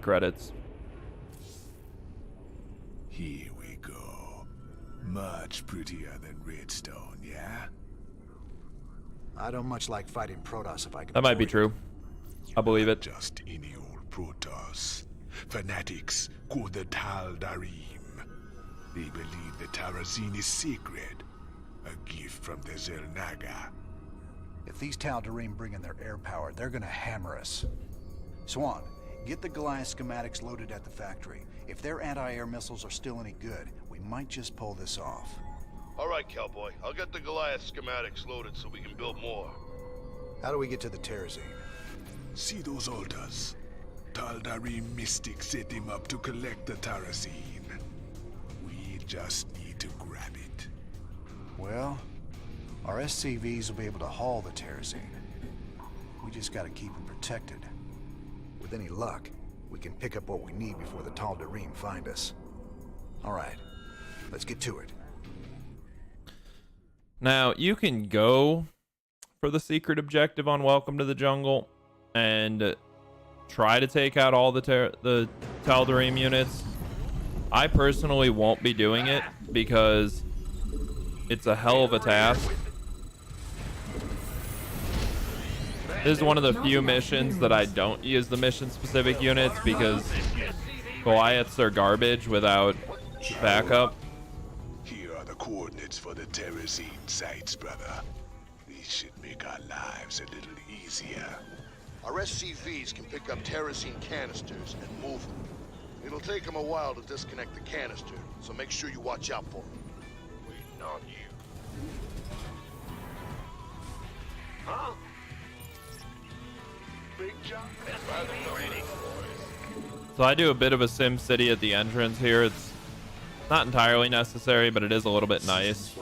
credits. Here we go. Much prettier than Redstone, yeah? I don't much like fighting Protoss if I can. That might be true. I believe it. Just any old Protoss. Fanatics call the Tal'Darim. They believe the Terrazine is sacred. A gift from the Xel'Naga. If these Tal'Darim bring in their air power, they're gonna hammer us. Swan, get the Goliath schematics loaded at the factory. If their anti-air missiles are still any good, we might just pull this off. All right, cowboy. I'll get the Goliath schematics loaded so we can build more. How do we get to the Terrazine? See those altars? Tal'Darim mystics set them up to collect the Terrazine. We just need to grab it. Well, our SCVs will be able to haul the Terrazine. We just gotta keep them protected. With any luck, we can pick up what we need before the Tal'Darim find us. All right, let's get to it. Now, you can go for the secret objective on Welcome to the Jungle and try to take out all the Tal'Darim units. I personally won't be doing it because it's a hell of a task. This is one of the few missions that I don't use the mission-specific units because Goliaths are garbage without backup. Here are the coordinates for the Terrazine sites, brother. These should make our lives a little easier. Our SCVs can pick up Terrazine canisters and move them. It'll take them a while to disconnect the canister, so make sure you watch out for them. Waiting on you. Huh? Big job. Ready. So I do a bit of a Sim City at the entrance here. It's not entirely necessary, but it is a little bit nice.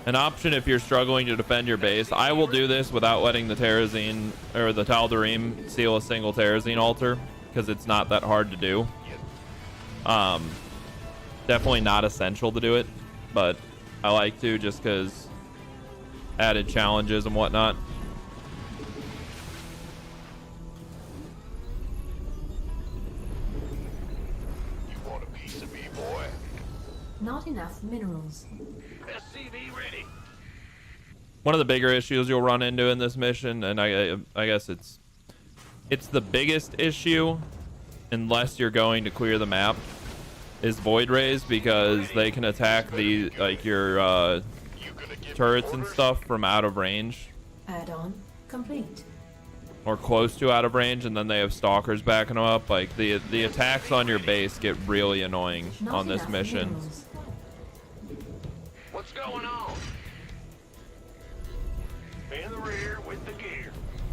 An option if you're struggling to defend your base. I will do this without letting the Terrazine or the Tal'Darim seal a single Terrazine altar because it's not that hard to do. Definitely not essential to do it, but I like to just because added challenges and whatnot. You want a piece of me, boy? Not enough minerals. SCV ready. One of the bigger issues you'll run into in this mission, and I guess it's the biggest issue, unless you're going to clear the map, is void rays because they can attack the your turrets and stuff from out of range. Add-on complete. Or close to out of range, and then they have stalkers backing them up. Like the attacks on your base get really annoying on this mission. Minerals. What's going on? In the rear with the gear.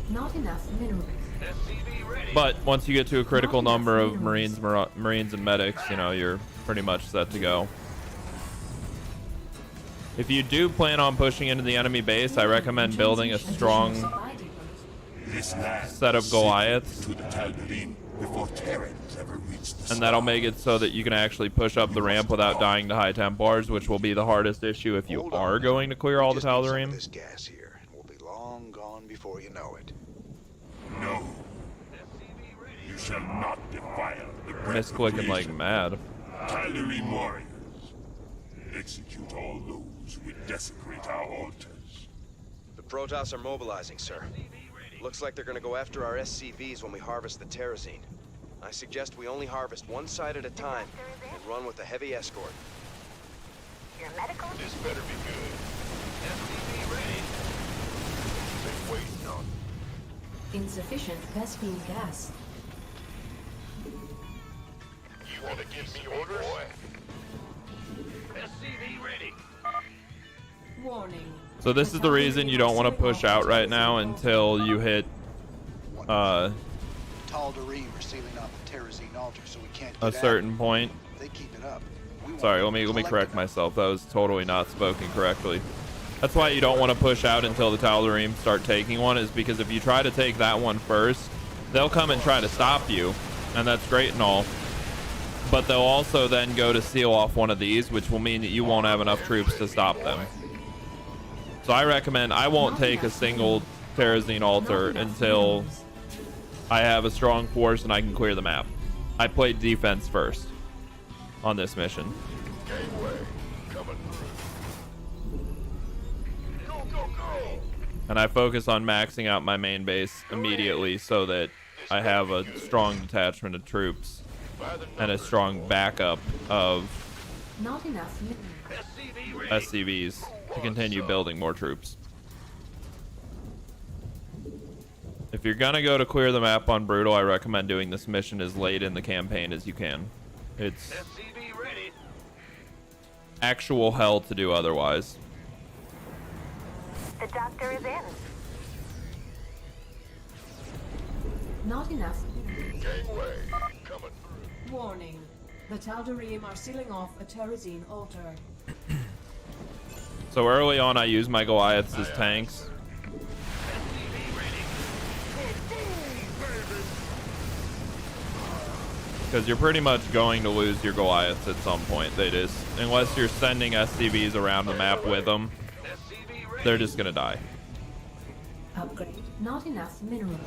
Not enough minerals. SCV ready. But once you get to a critical number of Marines and medics, you know, you're pretty much set to go. If you do plan on pushing into the enemy base, I recommend building a strong set of Goliaths, and that'll make it so that you can actually push up the ramp without dying to high Templars, which will be the hardest issue if you are going to clear all the Tal'Darim. This gas here, and we'll be long gone before you know it. No. You shall not defile the breath of Misclicking like creation. mad. Tal'Darim warriors, execute all those who would desecrate our altars. The Protoss are mobilizing, sir. Looks like they're gonna go after our SCVs when we harvest the Terrazine. I suggest we only harvest one side at a time and run with a heavy escort. This better be good. SCV ready. Been waiting on. Insufficient Vespene gas. You want to give me orders? Boy. SCV ready. Warning. So this is the reason you don't want to push out right now until you hit Tal'Darim are sealing off the Terrazine altar, so we can't a get certain point. If they keep it up. We won't Sorry, be let me able to correct collect myself. That was totally not spoken correctly. That's why you don't want to push out until the Tal'Darim start taking one, is because if you try to take that one first, they'll come and try to stop you, and that's great and all. But they'll also then go to seal off one of these, which will mean that you won't have enough troops to stop them. So I recommend, I won't take a single Terrazine altar Not enough until minerals. I have a strong force and I can clear the map. I played defense first on this mission. Gateway, coming through. Go, go, go! And I focus on maxing out my main base immediately so that I have a strong detachment of troops and a strong backup of Not enough minerals. SCVs to continue building more troops. If you're gonna go to clear the map on Brutal, I recommend doing this mission as late in the campaign as you can. It's actual hell to do otherwise. The doctor is in. Not enough minerals. Gateway, coming through. Warning. The Tal'Darim are sealing off a Terrazine altar. So early on, I use my Goliaths as tanks. Because you're pretty much going to lose your Goliaths at some point. They just, unless you're sending SCVs around the map with them, they're just gonna die. Upgrade. Not enough minerals.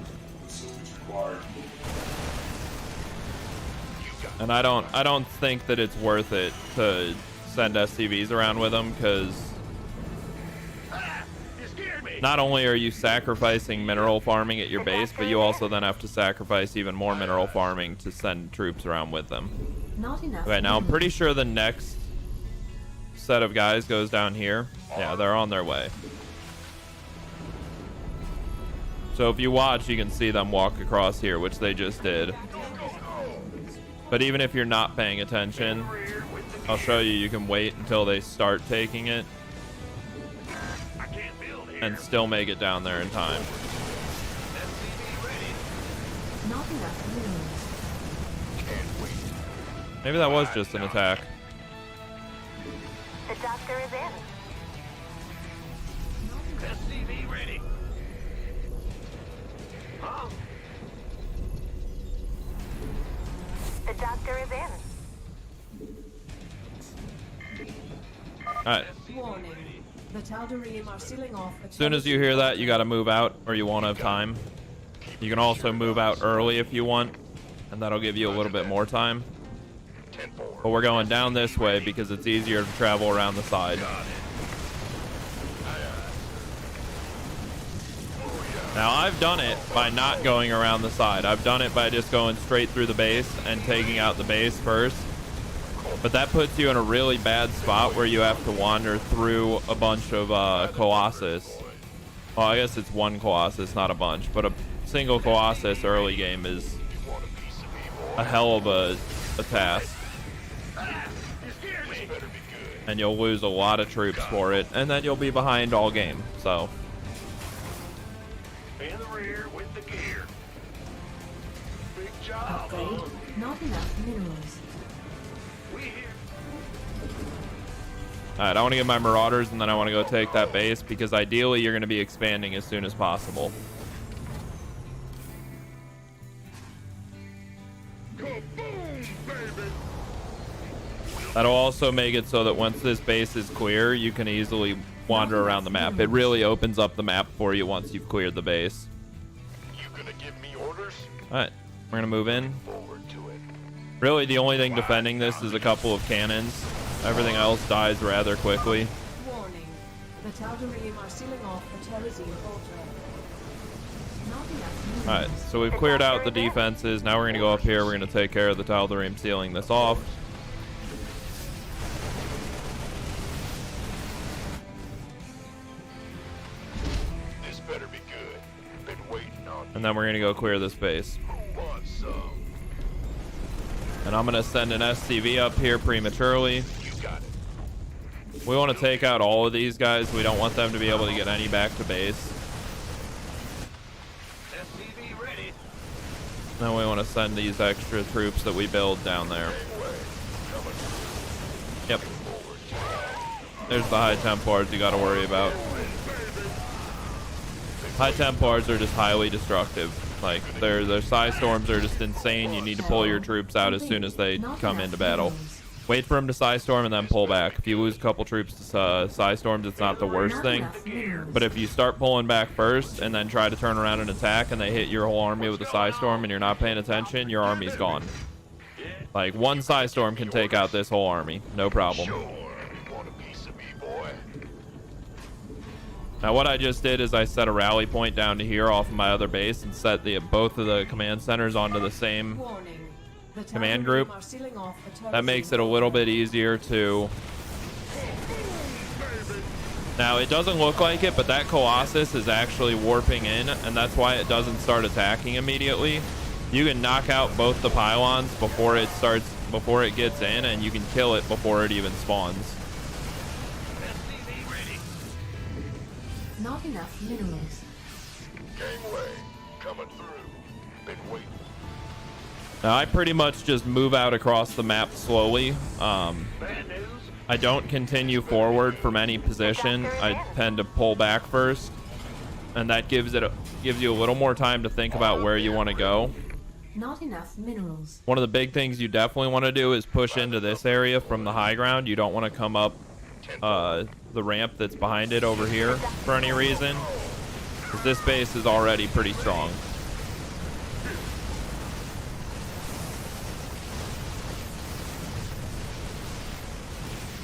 And I don't think that it's worth it to send SCVs around with them, because not only are you sacrificing mineral farming at your base, but you also then have to sacrifice even more mineral farming to send troops around with them. Not enough. Okay, now I'm minerals. pretty sure the next set of guys goes down here. Yeah, they're on their way. So if you watch, you can see them walk across here, which they just did. But even if you're not paying attention, I'll show you, you can wait until they start taking it and still make it down there in time. Not enough minerals. Maybe that was just an attack. The doctor is in. The doctor is in. Alright, Warning. The Tal'Darim are sealing off a as soon as you hear that, you gotta move out or you won't have time. You can also move out early if you want, and that'll give you a little bit more time. But we're going down this way because it's easier to travel around the side. Now, I've done it by not going around the side. I've done it by just going straight through the base and taking out the base first. But that puts you in a really bad spot where you have to wander through a bunch of Colossus. Well, I guess it's one Colossus, not a bunch. But a single Colossus early game is a hell of a task. And you'll lose a lot of troops for it. And then you'll be behind all game. So... upgrade. Not enough minerals. Alright, I want to get my Marauders and then I want to go take that base because ideally you're going to be expanding as soon as possible. That'll also make it so that once this base is clear, you can easily wander around the map. It really opens up the map for you once you've cleared the base. You gonna give me orders? Alright, we're going to move in. Forward to it. Really, the only thing defending this is a couple of cannons. Everything else dies rather quickly. Warning. The Tal'Darim are sealing off a Terrazine altar. Not enough minerals. Alright, so we've cleared out the defenses. Now we're going to go up here. We're going to take care of the Tal'Darim sealing this off. This better be good. Been waiting on And then we're going to go clear this base. who wants some. And I'm going to send an SCV up here prematurely. You got it. We want to take out all of these guys. We don't want them to be able to get any back to base. Then we want to send these extra troops that we build down there. Yep. There's the High Templars you got to worry about. High Templars are just highly destructive. Like, their psi storms are just insane. You need to pull your troops out as soon as they come into battle. Wait for him to Psystorm and then pull back. If you lose a couple troops to Psystorms, it's not the worst thing. But if you start pulling back first and then try to turn around and attack and they hit your whole army with a Psystorm and you're not paying attention, your army's gone. Like, one Psystorm can take out this whole army. No problem. Now, what I just did is I set a rally point down to here off of my other base and set both of the command centers onto the same command group. That makes it a little bit easier to... Now, it doesn't look like it, but that Colossus is actually warping in, and that's why it doesn't start attacking immediately. You can knock out both the pylons before it gets in, and you can kill it before it even spawns. Not enough minerals. Gangway, coming through. Been waiting. Now, I pretty much just move out across the map slowly. I don't continue forward from any position. I tend to pull back first, and that gives you a little more time to think about where you want to go. Not enough minerals. One of the big things you definitely want to do is push into this area from the high ground. You don't want to come up the ramp that's behind it over here for any reason, because this base is already pretty strong.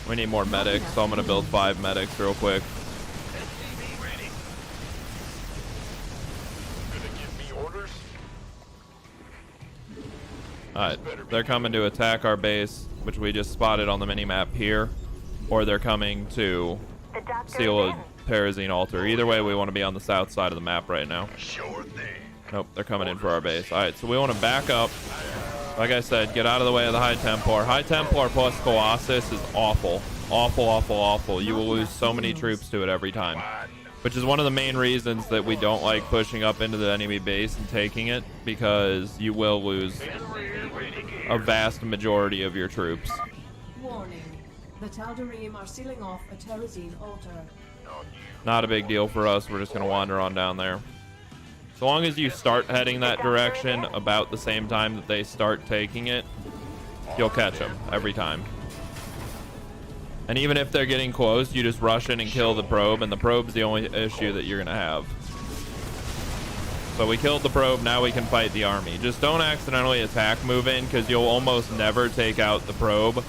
We need more medics, so I'm going to build 5 medics real quick. Alright, they're coming to attack our base, which we just spotted on the mini-map here. Or they're coming to steal a Terrazine altar. Either way, we want to be on the south side of the map right now. Nope, they're coming in for our base. Alright, so we want to back up. Like I said, get out of the way of the High Templar. High Templar plus Colossus is awful. Awful, awful, awful. You will lose so many troops to it every time. Which is one of the main reasons that we don't like pushing up into the enemy base and taking it, because you will lose a vast majority of your troops. Warning. The Tal'Darim are sealing off a Terrazine altar. Not a big deal for us. We're just going to wander on down there. So long as you start heading that direction about the same time that they start taking it, you'll catch them every time. And even if they're getting close, you just rush in and kill the probe, and the probe's the only issue that you're going to have. So we killed the probe, now we can fight the army. Just don't accidentally attack move in, because you'll almost never take out the probe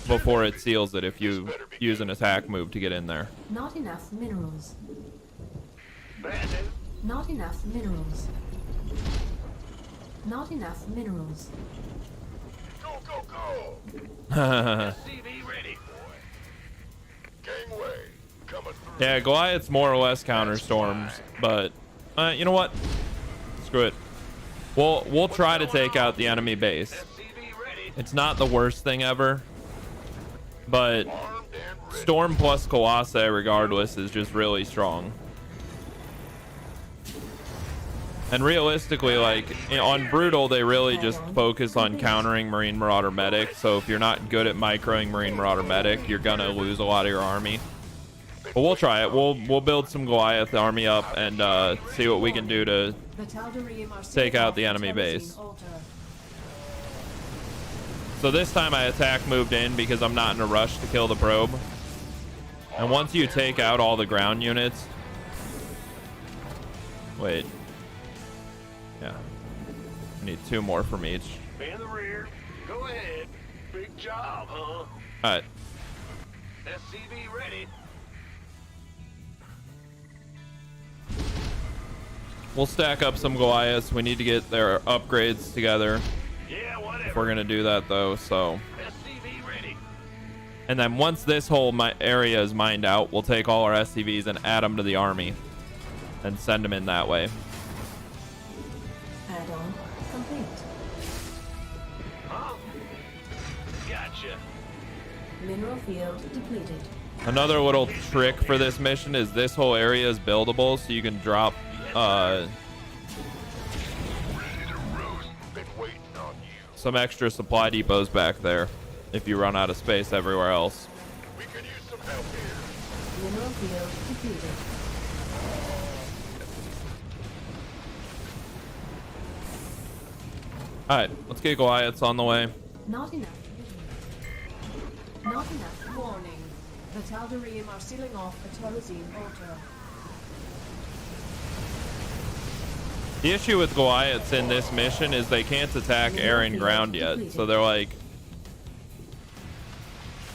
before it seals it if you use an attack move to get in there. Not enough minerals. Not enough minerals. Not enough minerals. Go, go, go! SCV ready. Gangway, coming through. Yeah, Goliath's more or less counter storms, but you know what? Screw it. We'll try to take out the enemy base. It's not the worst thing ever, but Storm plus Colossi regardless is just really strong. And realistically, like, on Brutal, they really just focus on countering Marine Marauder Medic. So if you're not good at microing Marine Marauder Medic, you're gonna lose a lot of your army. But we'll try it. We'll build some Goliath army up and see what we can do to take out the enemy base. So this time I attack moved in because I'm not in a rush to kill the probe. And once you take out all the ground units... Wait. Yeah. I need 2 more from each. In the rear. Go ahead. Big job, huh? Alright. SCV ready. We'll stack up some Goliaths. We need to get their upgrades together. Yeah, whatever. If we're gonna do that though, so. SCV ready. And then once this whole area is mined out, we'll take all our SCVs and add them to the army. And send them in that way. Add-on complete. Huh? Gotcha. Mineral field depleted. Another little trick for this mission is this whole area is buildable, so you can drop some extra supply depots back there if you run out of space everywhere else. We could use some help here. Mineral field depleted. Alright, let's get Goliaths on the way. Not enough. Not enough. Warning. The Tal'Darim are sealing off a Terrazine altar. The issue with Goliaths in this mission is they can't attack air and ground yet. So they're like,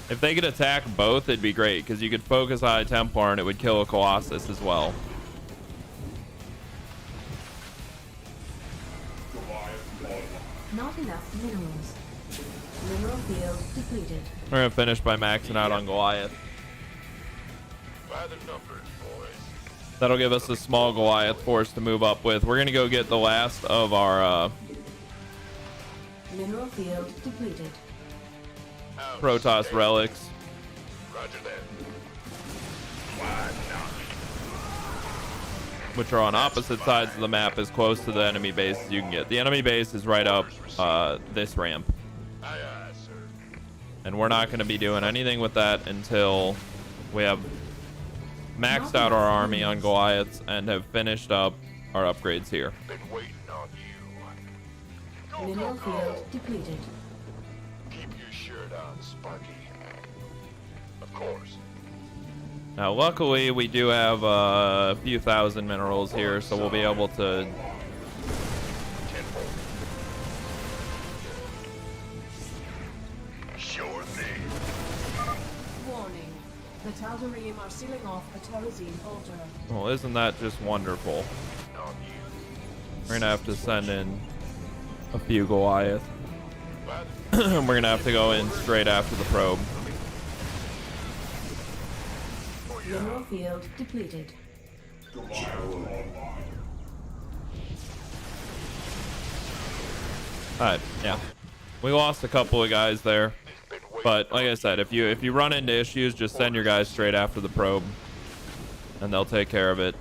if they could attack both, it'd be great because you could focus on a Templar and it would kill a Colossus as well. Not enough minerals. Mineral field depleted. We're gonna finish by maxing out on Goliath. By the numbers, boys. That'll give us a small Goliath force to move up with. We're gonna go get the last of our Mineral field depleted. Protoss relics. Roger that. Which are on opposite sides of the map, as close to the enemy base as you can get. The enemy base is right up this ramp. Aye, aye, sir. And we're not going to be doing anything with that until we have maxed out our army on Goliaths and have finished up our upgrades here. Been waiting on you. Go, Mineral go, go. field depleted. Keep your shirt on, Sparky. Of course. Now, luckily, we do have a few thousand minerals here, so we'll be able to... Sure thing. Warning. The Tal'Darim are sealing off a Terrazine altar. Well, isn't that just wonderful? On you. We're going to have to send in a few Goliath. By We're going to have to go in straight after the probe. Mineral field depleted. Alright, yeah. We lost a couple of guys there. But like I said, if you run into issues, just send your guys straight after the probe. And they'll take care of it.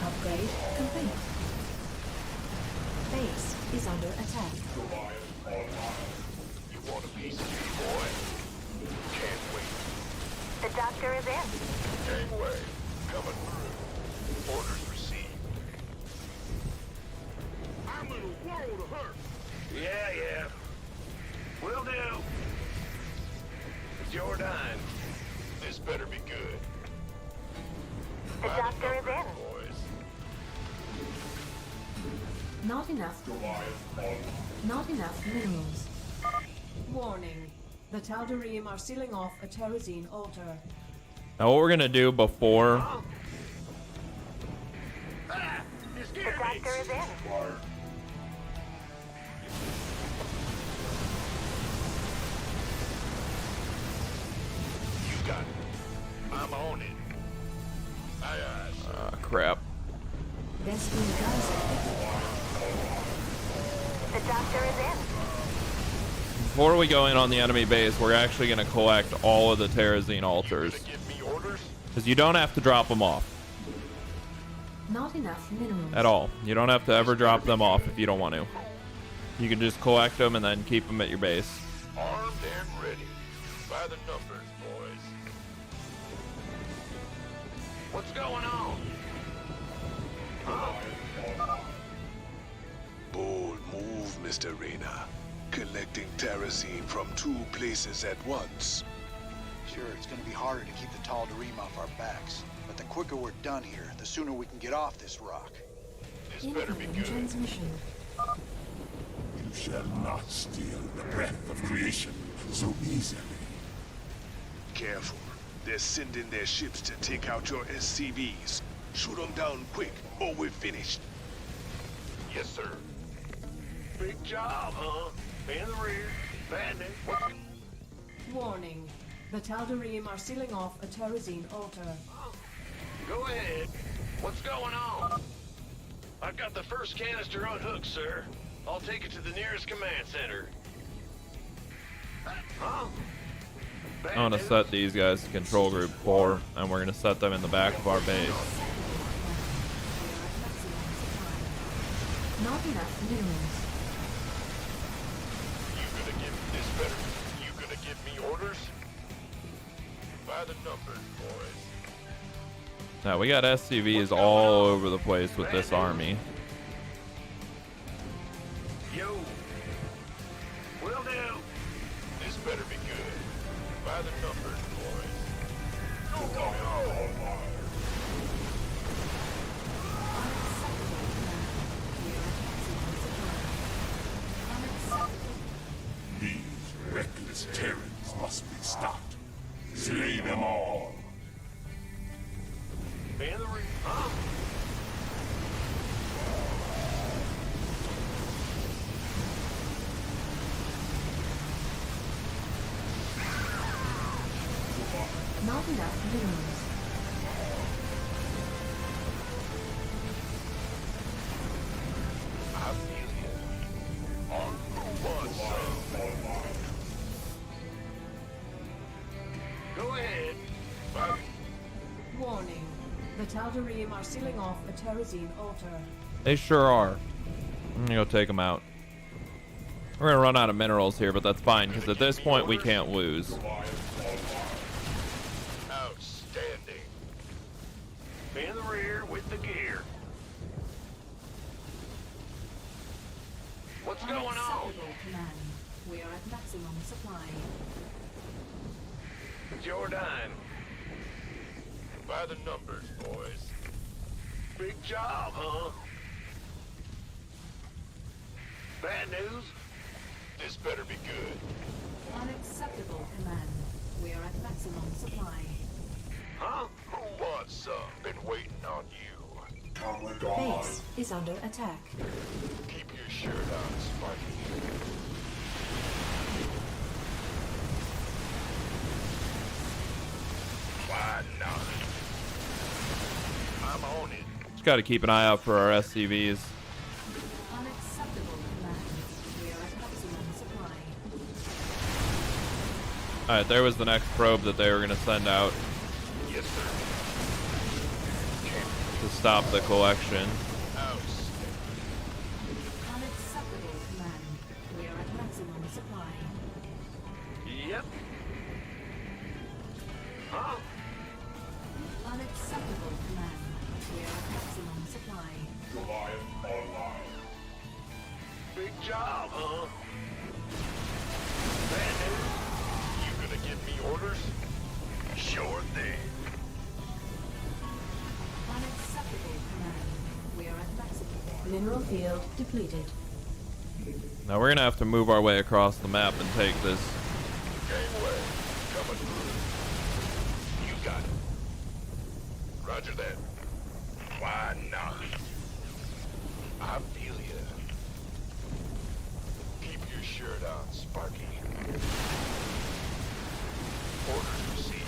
Upgrade complete. Base is under attack. You want a piece of me, boy? Can't wait. The doctor is in. Gangway. Coming through. Orders received. I'm in a world of hurt. Yeah. Will do. It's your dime. This better be good. The doctor is in. Boys. Not enough. Not enough minerals. Warning. The Tal'Darim are sealing off a Terrazine altar. Now what we're going to do before... The doctor is in. You got it. I'm on it. Aye, aye, sir. crap. Destiny Gaza. The doctor is in. Before we go in on the enemy base, we're actually going to collect all of the Terrazine altars. Give me orders? Because you don't have to drop them off. Not enough minerals. At all. You don't have to ever drop them off if you don't want to. You can just collect them and then keep them at your base. Armed and ready. By the numbers, boys. What's going on? Bold move, Mr. Reyna. Collecting Terrazine from 2 places at once. Sure, it's gonna be harder to keep the Tal'Darim off our backs. But the quicker we're done here, the sooner we can get off this rock. This better be Incoming good. transmission. You shall not steal the breath of creation so easily. Careful. They're sending their ships to take out your SCVs. Shoot them down quick, or we're finished. Yes, sir. Big job, huh? In the rear. Bandit. Warning. The Tal'Darim are sealing off a Terrazine altar. Go ahead. What's going on? I've got the first canister unhooked, sir. I'll take it to the nearest command center. Huh? I want to set these guys to control group 4, and we're going to set them in the back of our base. Not enough minerals. You gonna give me this better? You gonna give me orders? By the numbers, boys. Now we got SCVs all over the place with this army. Yo. Will do. This better be good. By the numbers, boys. Go, go, go! These reckless Terrans must be stopped. Slay them all. Man the ring, huh? Not enough minerals. I feel you. On who wants some? Go ahead. Bye. Warning. The Tal'Darim are sealing off a Terrazine altar. They sure are. I'm gonna go take them out. We're gonna run out of minerals here, but that's fine because at this point we can't lose. Outstanding. In the rear with the gear. What's going on? Unacceptable, Command. We are at maximum supply. It's your dime. By the numbers, boys. Big job, huh? Bad news? This better be good. Unacceptable, Command. We are at maximum supply. Huh? Who wants some? Been waiting on you. Come with God. Base is under attack. Keep your shirt on, Sparky. Why not? I'm on it. Just got to keep an eye out for our SCVs. Unacceptable, Command. We are at maximum supply. All right, there was the next probe that they were gonna send out Yes, sir. to stop the collection. Outstanding. Unacceptable, Command. We are at maximum supply. Yep. Huh? Unacceptable, Command. We are at maximum supply. Goliath online. Big job, huh? Bad news? You gonna give me orders? Sure thing. Unacceptable, Command. We are at maximum. Mineral field depleted. Now we're gonna have to move our way across the map and take this. Gangway, coming through. You got it. Roger that. Why not? I feel ya. Keep your shirt on, Sparky. Orders received.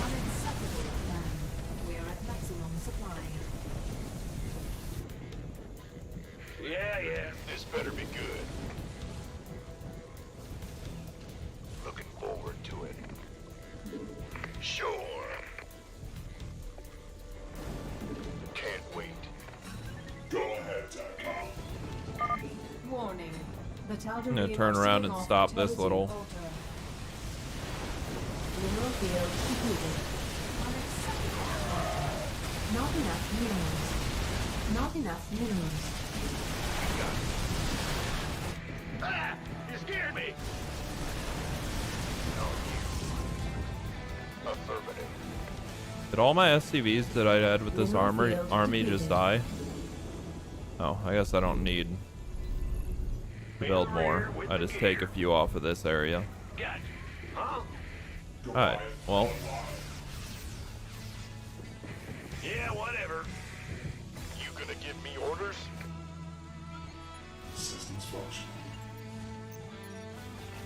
Unacceptable, Command. We are at maximum supply. Yeah. This better be good. Looking forward to it. Sure. Can't wait. Go ahead, TACOM. Warning. The Tal'Darim I'm gonna turn around and stop this little. Mineral field depleted. Unacceptable. Not enough minerals. Not enough minerals. Ah! You scared me! No, you. Affirmative. Did all my SCVs that I had with this army just die? Oh, I guess I don't need to build more. I just take a few off of this area. Gotcha. Huh? Alright, well, Yeah, whatever. You gonna give me orders? Systems function.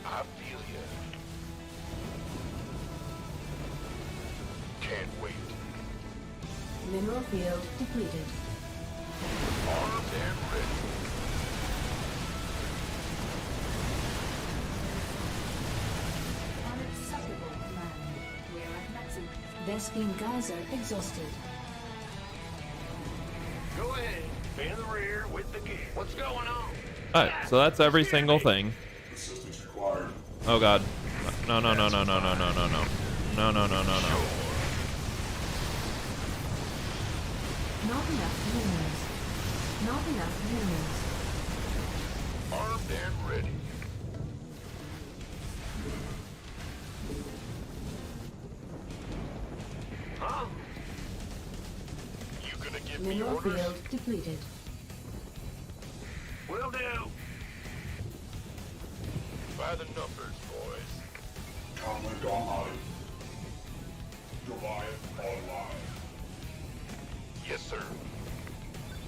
I feel ya. Can't wait. Mineral field depleted. Armed and ready. Unacceptable, Command. We are at maximum. Vespine geyser exhausted. Go ahead. In the rear with the gear. What's going on? alright, so that's every single thing. Assistance required. Oh god. No. No. Not enough minerals. Not enough minerals. Armed and ready. Huh? You gonna give me Mineral orders? field depleted. Will do. By the numbers, boys. Comrade online. Goliath online. Yes, sir.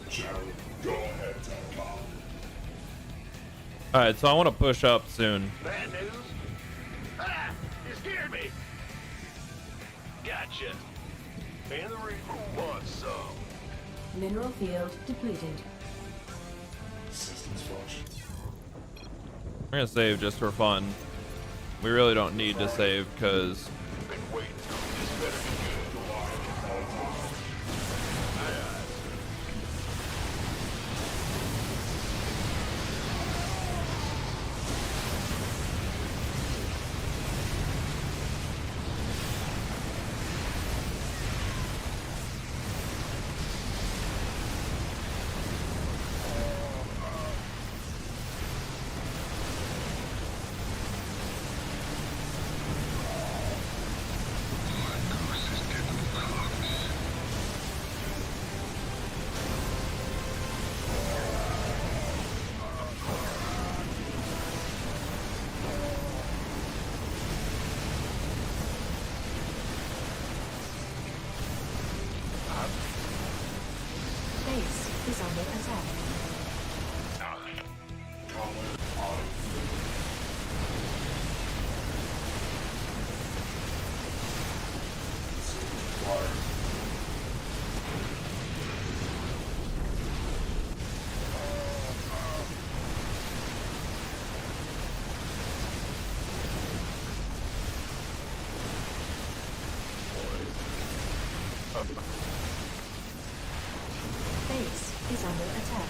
General, go ahead, TEDCOM. All right, so I want to push up soon. Bad news? Ah! You scared me! Gotcha. And the Reaper wants some. Mineral field depleted. Systems function. We're gonna save just for fun. We really don't need to save because Been waiting. This better be good. Goliath online. Aye, aye. Base is under attack. Comrade on. Systems acquired. Base is under attack.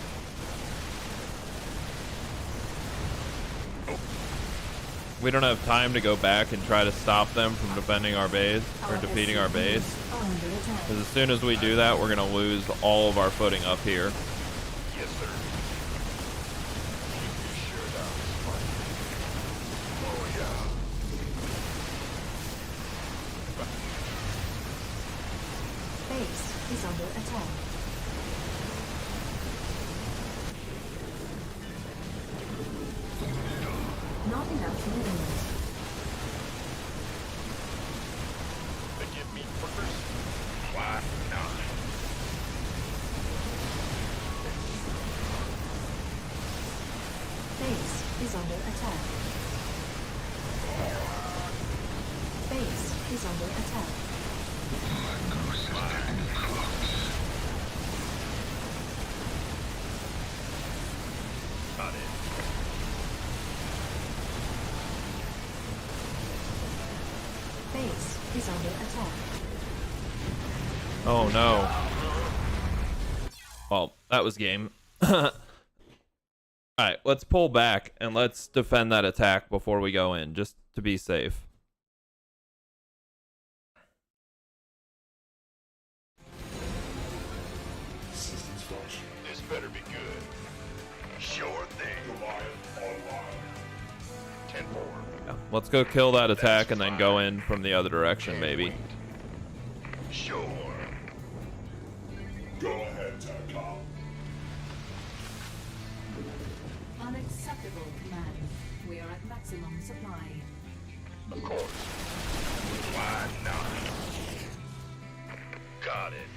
we don't have time to go back and try to stop them from defending our base or defeating our base. Are under attack. Because as soon as we do that, we're gonna lose all of our footing up here. Yes, sir. You sure that was fun. Oh, yeah. Base is under attack. Not enough minerals. They give me orders? Why not? Base is under attack. Base is under attack. Got it. Base is under attack. Oh no. Well, that was game. Alright, let's pull back and let's defend that attack before we go in, just to be safe. Systems function. This better be good. Sure thing. Goliath online. 10-4. Yeah, let's go kill that attack and then go in from the other direction, maybe. Sure. Go ahead, TEDCOM. Unacceptable, command. We are at maximum supply. Of course. Why not? Got it.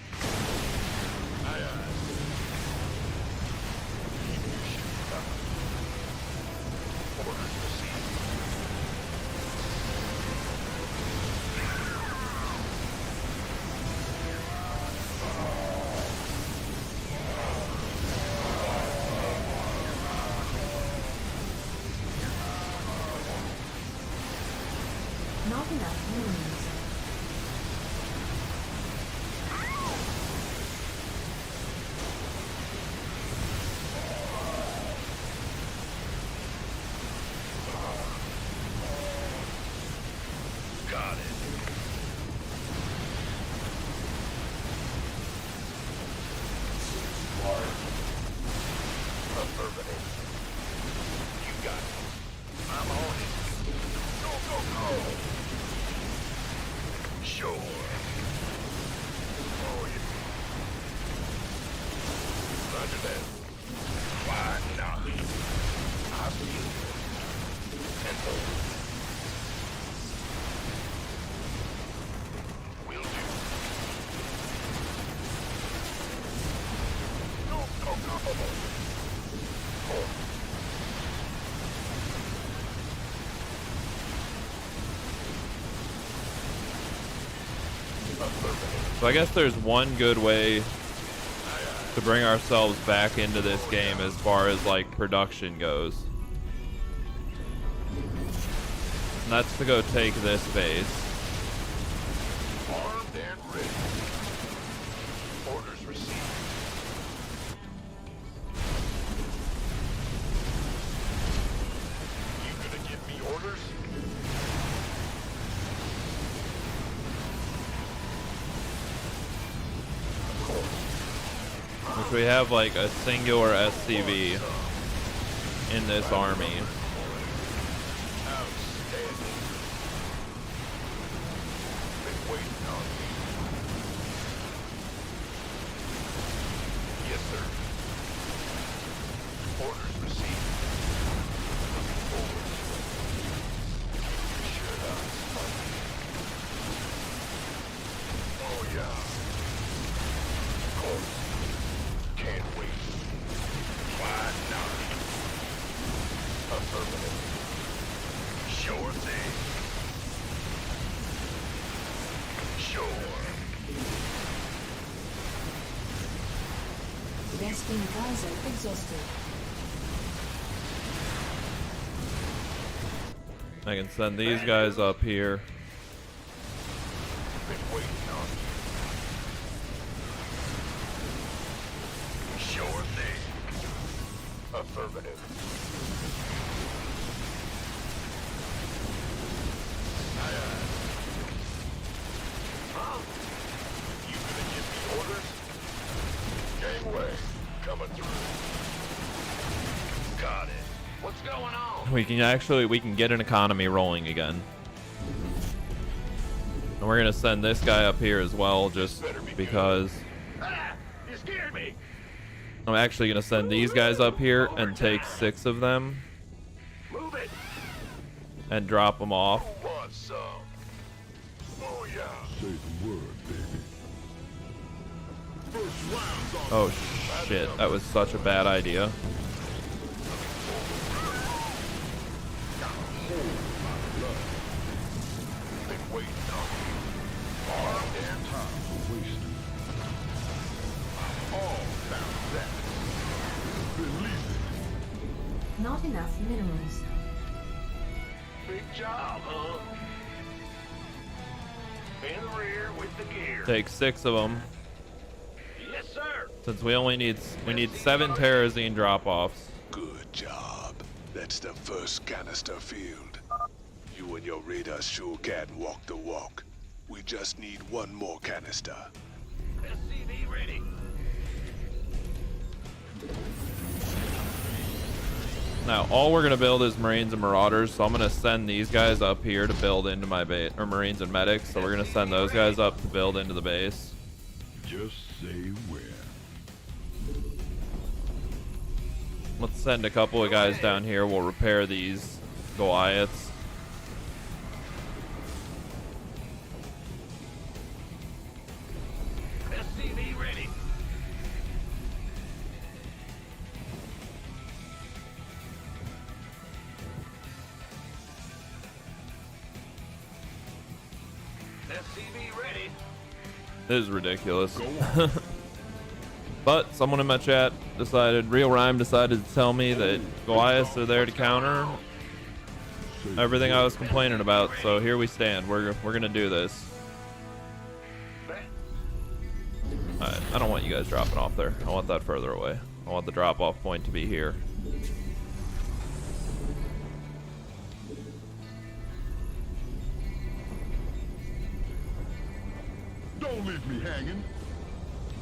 Aye, aye. Keep your shit covered. Orders received. Not enough minerals. Got it. Sure. Oh, yeah. Roger that. Why not? I feel it. And will do. Go. Oh. So I guess there's one good way to bring ourselves back into this game as far as like production goes. And that's to go take this base. Armed and ready. Orders received. You gonna give me orders? Of course. Which we have like a singular SCV in this army. Outstanding. Been waiting on you. Yes, sir. Orders received. Looking forward to it. Sure that's fun. Oh, yeah. Of course. Can't wait. Why not? Affirmative. Sure thing. Sure. Resting geyser exhausted. I can send these guys up here. Been waiting on you. Sure thing. Affirmative. Aye, aye. You gonna give me orders? Gangway, coming through. Got it. What's going on? We can get an economy rolling again. And we're gonna send this guy up here as well, just because Ah, you scared me. I'm actually gonna send these guys up here and take 6 of them Move it. and drop them off. Want some? Oh yeah. Say the word, baby. First round's on. Oh shit, that was such a bad idea. Been waiting on you. Armed and time wasted. All found that. Believe it. Not enough minerals. Big job, huh? In the rear with the gear. Take 6 of them. Yes, sir. Since we need 7 terrazine drop-offs. Good job. That's the first canister field. You and your radar sure can walk the walk. We just need one more canister. SCV ready. Now, all we're gonna build is Marines and Marauders, so I'm gonna send these guys up here to build into my base, or Marines and Medics, so we're gonna send those guys up to build into the base. Just say where. Let's send a couple of guys down here. We'll repair these Goliaths. SCV ready. SCV ready. This is ridiculous. But someone in my chat Real Rhyme decided to tell me that Goliaths are there to counter everything I was complaining about. So here we stand. We're gonna do this. Alright, I don't want you guys dropping off there. I want that further away. I want the drop-off point to be here. Don't leave me hanging.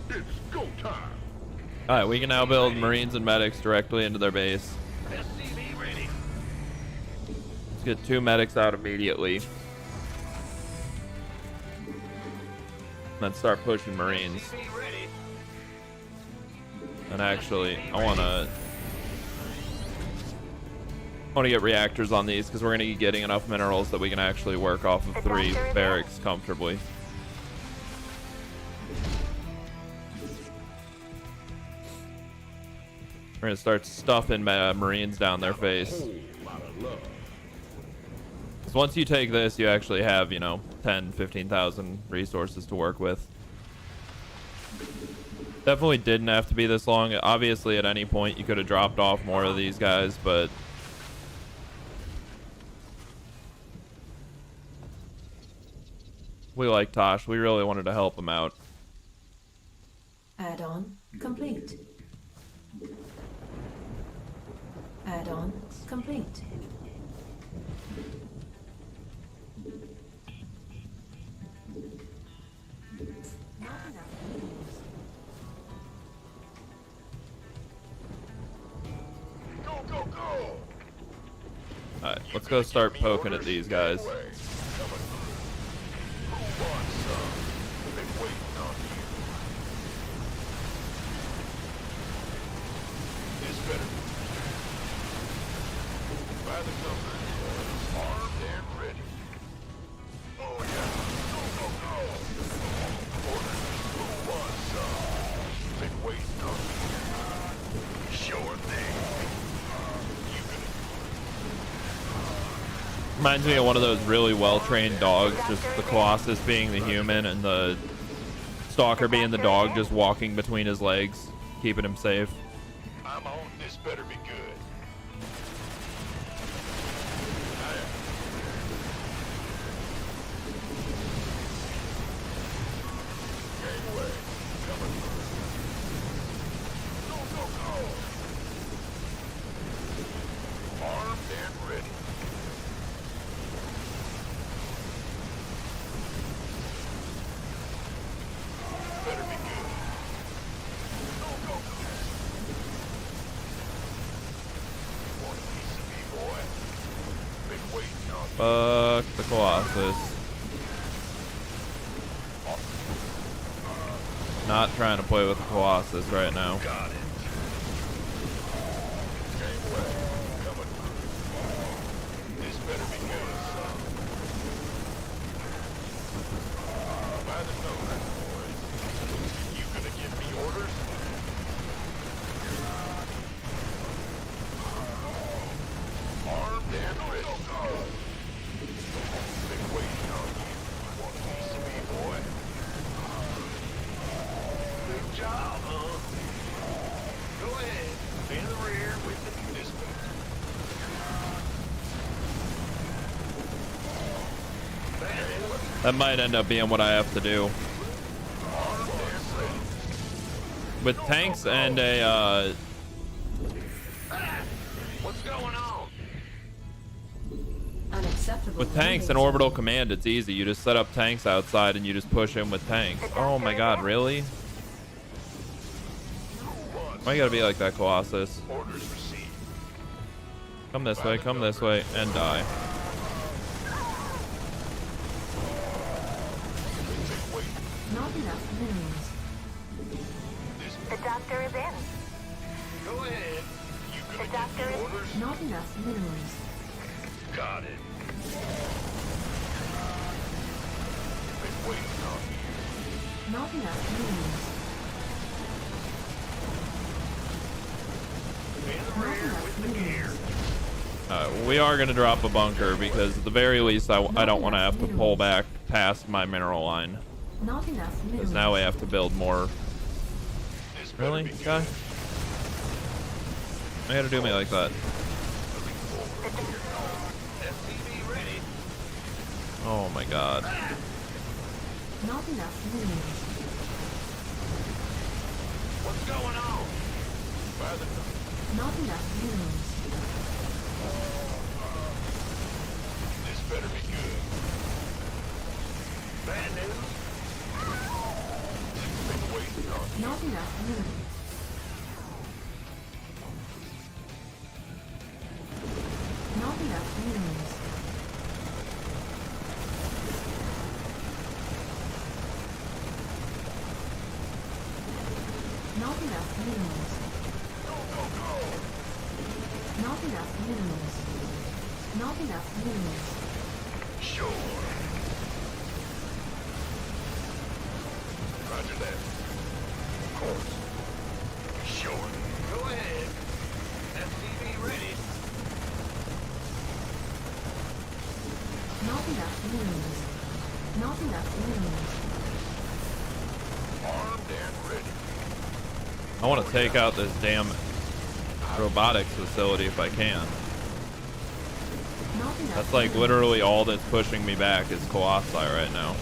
It's go time. Alright, we can now build Marines and Medics directly into their base. SCV ready. Let's get 2 medics out immediately. then start pushing Marines. And actually, I want to get reactors on these because we're going to be getting enough minerals that we can actually work off of 3 barracks comfortably. We're going to start stuffing Marines down their face. Because once you take this, you actually have, you know, 10, 15,000 resources to work with. Definitely didn't have to be this long. Obviously, at any point, you could have dropped off more of these guys, but we like Tosh. We really wanted to help him out. Add-on complete. Add-on complete. Not enough minerals. Go, go, go! Alright, let's go start poking at these guys. Reminds me of one of those really well-trained dogs, just the Colossus being the human and the Stalker being the dog, just walking between his legs, keeping him safe. I'm on. This better be good. Gateway coming through. Go, go, go! Armed and ready. Better be good. Go, go, go! Want a piece of me, boy? Been waiting on you. Fuck the Colossus. Not trying to play with the Colossus right now. Got it. Gateway coming through. This better be good, son. By the nose, boys. You gonna give me orders? Armed and ready. Been waiting on you. Want a piece of me, boy? Good job, huh? Go ahead. In the rear with the dispatch. That might end up being what I have to do. With tanks and a, What's going on? Unacceptable. with tanks and orbital command, it's easy. You just set up tanks outside and you just push in with tanks. Oh my god, really? Why you gotta be like that, Colossus? Orders received. Come this way, and die. Not enough minerals. The doctor is in. Go ahead. You The gonna doctor give me is... orders? Not enough minerals. Got it. Been waiting on you. Not enough minerals. In the Not rear enough with the gear. minerals. We are gonna drop a bunker because at the very least I don't want to have to pull back past my mineral line. Not enough Because minerals. now we have to build more. This better Really, be good. guy? Why you gotta do me like that? SCV ready. Oh my god. Not enough minerals. What's going on? By the Not enough minerals. This better be good. Bad news? Been waiting on you. Not enough minerals. Not enough minerals. Not enough minerals. Not enough minerals. Not enough minerals. Sure. Roger that. Of course. Sure. Go ahead. SCV ready. Not enough minerals. Not enough minerals. Armed and ready. I want to take out this damn robotics facility if I can. Not enough That's like minerals. literally all that's pushing me back is Colossi right now.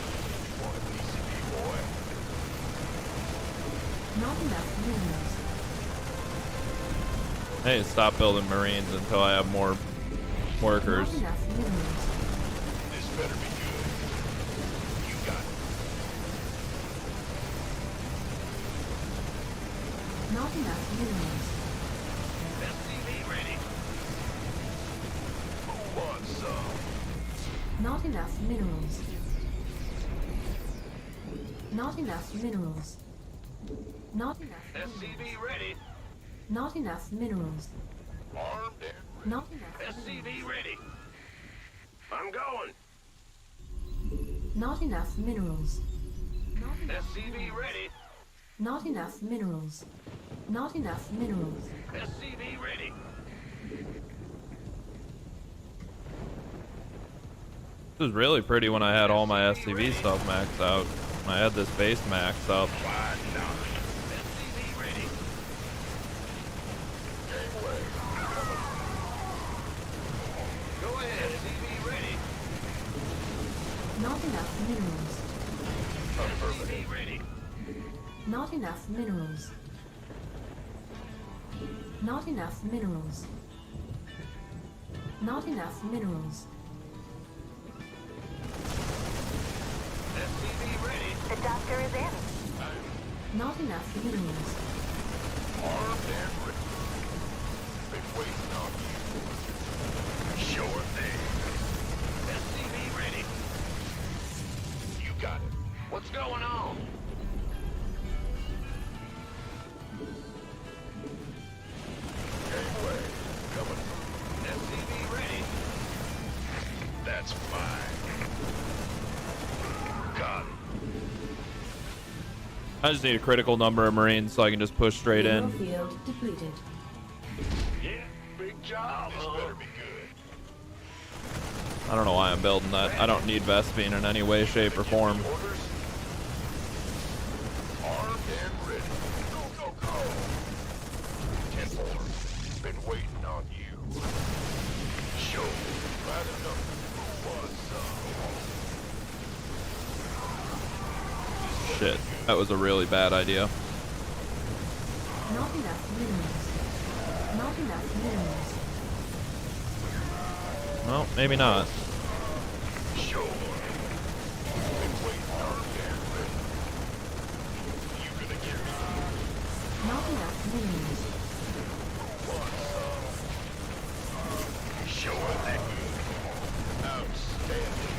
Not enough minerals. Hey, stop building Marines until I have more workers. Not enough minerals. This better be good. You got it. Not enough minerals. SCV ready. Who wants some? Not enough minerals. Not enough minerals. Not enough minerals. SCV ready. Not enough minerals. Armed and Not enough minerals. SCV ready. I'm going. Not enough minerals. Not enough SCV ready. Not enough minerals. Not enough minerals. SCV ready. This was really pretty when I had all my SCV stuff maxed out. When I had this base maxed up. Why not? SCV ready. Gateway. Go ahead. SCV ready. Not enough minerals. SCV ready. Not enough minerals. Not enough minerals. Not enough minerals. SCV ready. The doctor is in. Not enough minerals. Armed and ready. Been waiting on you. Sure thing. SCV ready. You got it. What's going on? Gateway. Coming. SCV ready. That's fine. Got it. I just need a critical number of Marines so I can just push straight in. Field depleted. Yeah, big job. This better be good. I don't know why I'm building that. I don't need Vespine in any way, shape, or form. Orders. Armed and ready. Go, go, go. 10-4. Been waiting on you. Show. Right enough. Who wants some? Shit, that was a really bad idea. Not enough minerals. Not enough minerals. Well, maybe not. Show. Been waiting armed and ready. You gonna get me? Not enough minerals. Show her that good. Outstanding.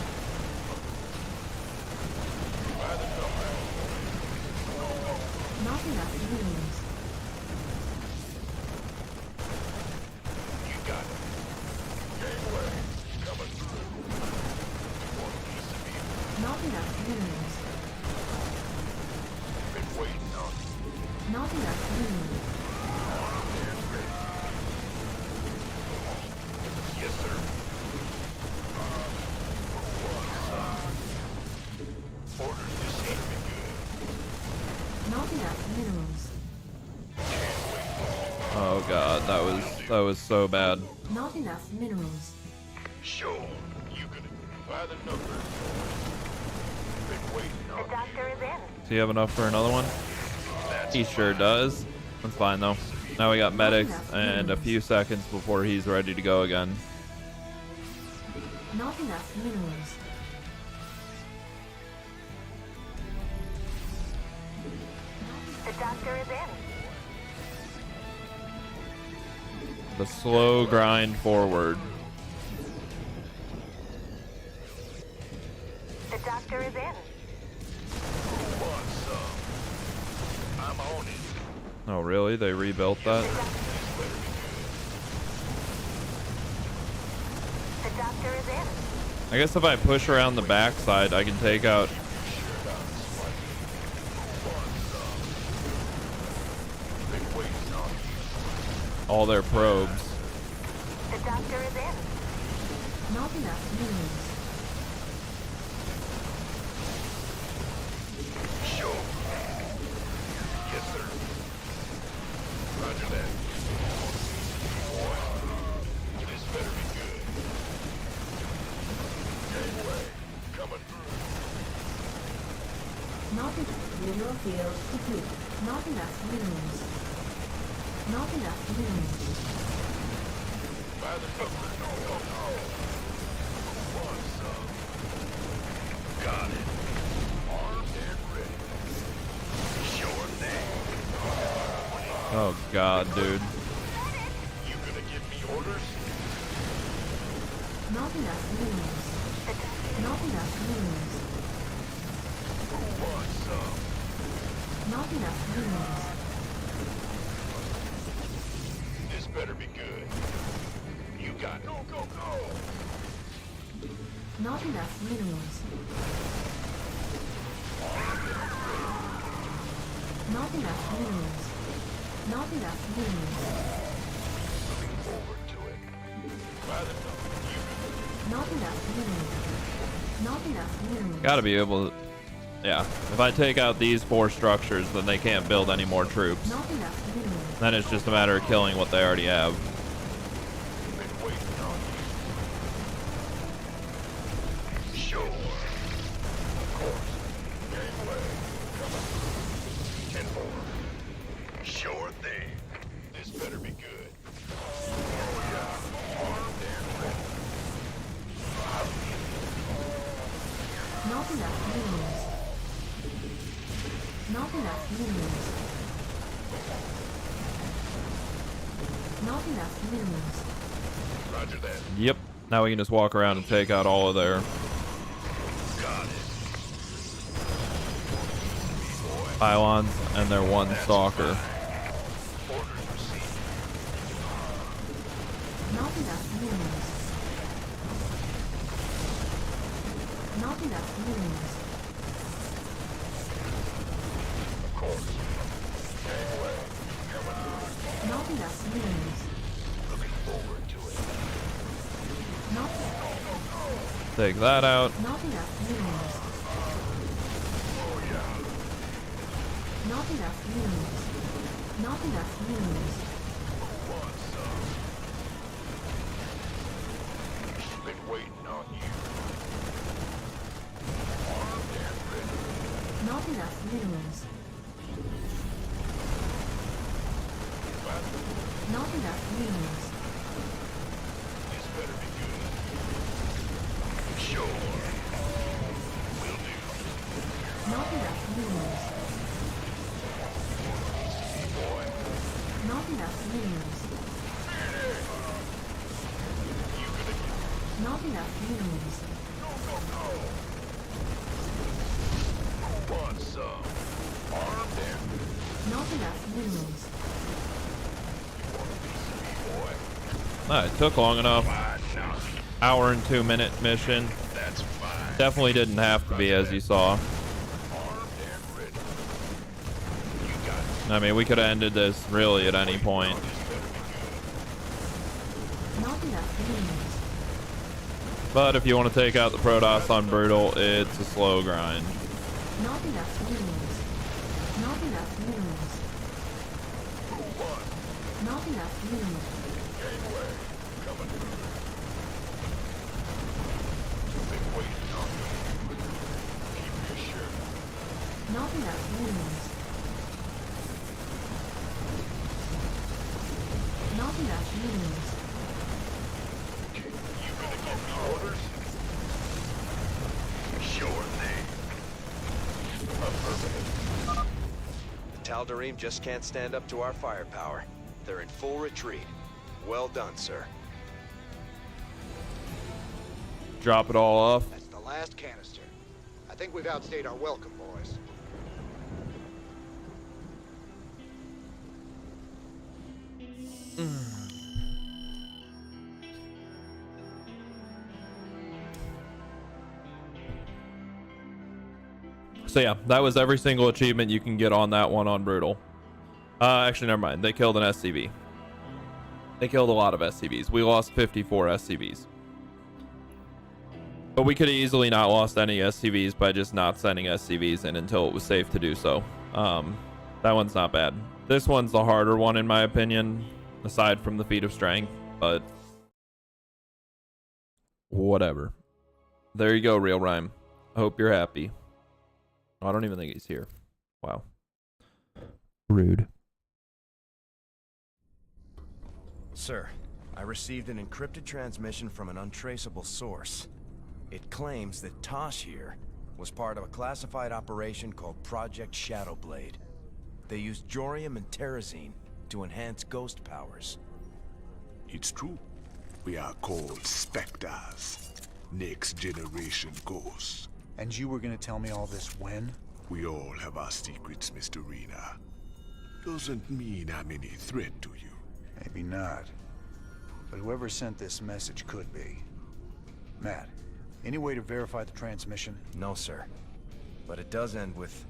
By the number. Not enough minerals. You got it. Gateway. Coming through. Want a piece of you? Not enough minerals. Been waiting on you. Not enough minerals. Armed and ready. Yes, sir. Orders this seem to be good. Not enough minerals. Oh god, that was so bad. Not enough minerals. Sure. You gonna buy the number. Been waiting The on you. doctor is in. Does he have enough for another one? He sure does. That's fine though. Now we got medics and a few seconds before he's ready to go again. Not enough minerals. The doctor is in. The slow grind forward. The doctor is in. Who wants some? I'm on it. Oh, really? They rebuilt that? The doctor is in. I guess if I push around the backside, I can take out all their probes. The doctor is in. Not enough minerals. Sure. Yes, sir. Roger that. Boy, this better be good. Gateway, coming through. Not enough mineral field complete. Not enough minerals. Not enough minerals. By the numbers, no. Want some? Got it. Armed and ready. Sure thing. Oh god, dude. You gonna give me orders? Not enough minerals. Not enough minerals. Who wants some? Not enough minerals. This better be good. You got go. Not enough minerals. Not enough minerals. Not enough minerals. Looking forward to it. By the Not enough minerals. Not enough minerals. Gotta be able to... Yeah. If I take out these 4 structures, then they can't build any more troops. Not enough minerals. Then it's just a matter of killing what they already have. been waiting on you. Sure. Of course. Gateway, coming through. 10-4. Sure thing. This better be good. Oh yeah. Armed and ready. Not enough minerals. Not enough minerals. Not enough minerals. Roger that. Yep. Now we can just walk around and take out all of their Got it. pylons and their 1 stalker. Orders received. Not enough minerals. Not enough minerals. Of course. Gateway, coming through. Not enough minerals. Looking forward to it. Not Take that out. not enough minerals. Oh yeah. Not enough minerals. Not enough minerals. Want some? Been waiting on you. Armed and ready. Not enough minerals. Not enough minerals. This better be good. Sure. Will do. Not enough minerals. Boy, Not enough minerals. Not enough minerals. who wants some? Armed and Not enough minerals. boy. It took long enough. Why not? Hour and 2-minute mission. That's fine. Definitely didn't have to be, as you saw. Armed and ready. You got it. I mean, we could have ended this really at any point. This better be good. Not enough minerals. But if you want to take out the Protoss on Brutal, it's a slow grind. Not enough minerals. Not enough minerals. Not enough minerals. Gateway, coming through. Been waiting on you. Keep your shirt. Not enough minerals. Not enough minerals. You gonna give me orders? Sure thing. Affirmative. The Tal'Darim just can't stand up to our firepower. They're in full retreat. Well done, sir. Drop it all off. That's the last canister. I think we've outstayed our welcome, boys. So yeah, that was every single achievement you can get on that one on Brutal. Actually, never mind. They killed an SCV. They killed a lot of SCVs. We lost 54 SCVs. But we could have easily not lost any SCVs by just not sending SCVs in until it was safe to do so. That one's not bad. This one's the harder one in my opinion, aside from the feat of strength, but whatever. There you go, Real Rhyme. I hope you're happy. I don't even think he's here. Wow. Rude. Sir, I received an encrypted transmission from an untraceable source. It claims that Tosh here was part of a classified operation called Project Shadowblade. They used Jorium and Terrazine to enhance ghost powers. It's true. We are called Spectres. Next generation ghosts. And you were gonna tell me all this when? We all have our secrets, Mr. Rena. Doesn't mean I'm any threat to you. Maybe not. But whoever sent this message could be. Matt, any way to verify the transmission? No, sir. But it does end with,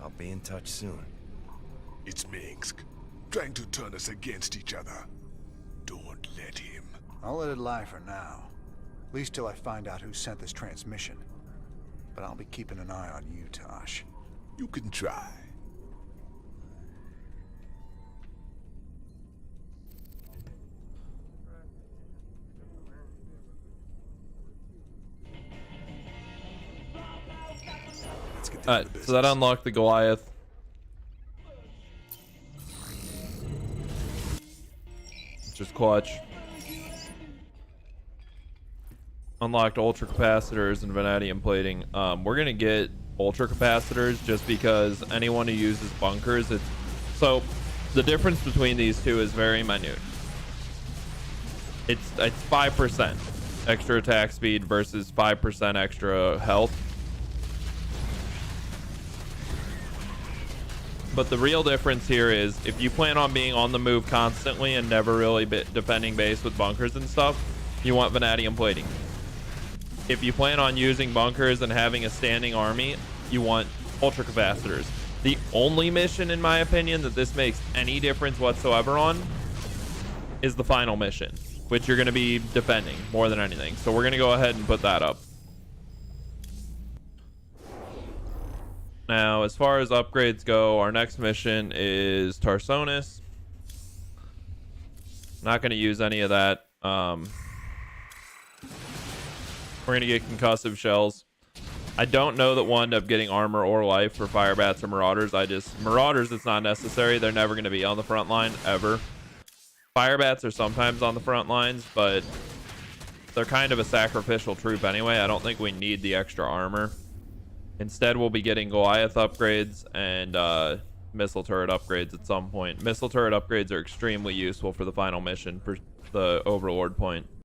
I'll be in touch soon. It's Minsk, trying to turn us against each other. Don't let him. I'll let it lie for now. At least till I find out who sent this transmission. But I'll be keeping an eye on you, Tosh. You can try. Let's get down to Alright, so that unlocked the Goliath. Which is clutch. Unlocked ultra capacitors and vanadium plating. We're gonna get ultra capacitors just because anyone who uses bunkers, so the difference between these two is very minute. It's 5% extra attack speed versus 5% extra health. But the real difference here is if you plan on being on the move constantly and never really defending base with bunkers and stuff, you want vanadium plating. If you plan on using bunkers and having a standing army, you want ultra capacitors. The only mission, in my opinion, that this makes any difference whatsoever on is the final mission, which you're going to be defending more than anything. So we're going to go ahead and put that up. Now, as far as upgrades go, our next mission is Tarsonis. Not going to use any of that. We're going to get concussive shells. I don't know that we'll end up getting armor or life for Firebats or Marauders. Marauders, it's not necessary. They're never going to be on the front line, ever. Firebats are sometimes on the front lines, but they're kind of a sacrificial troop anyway. I don't think we need the extra armor. Instead, we'll be getting Goliath upgrades and missile turret upgrades at some point. Missile turret upgrades are extremely useful for the final mission for the Overlord point.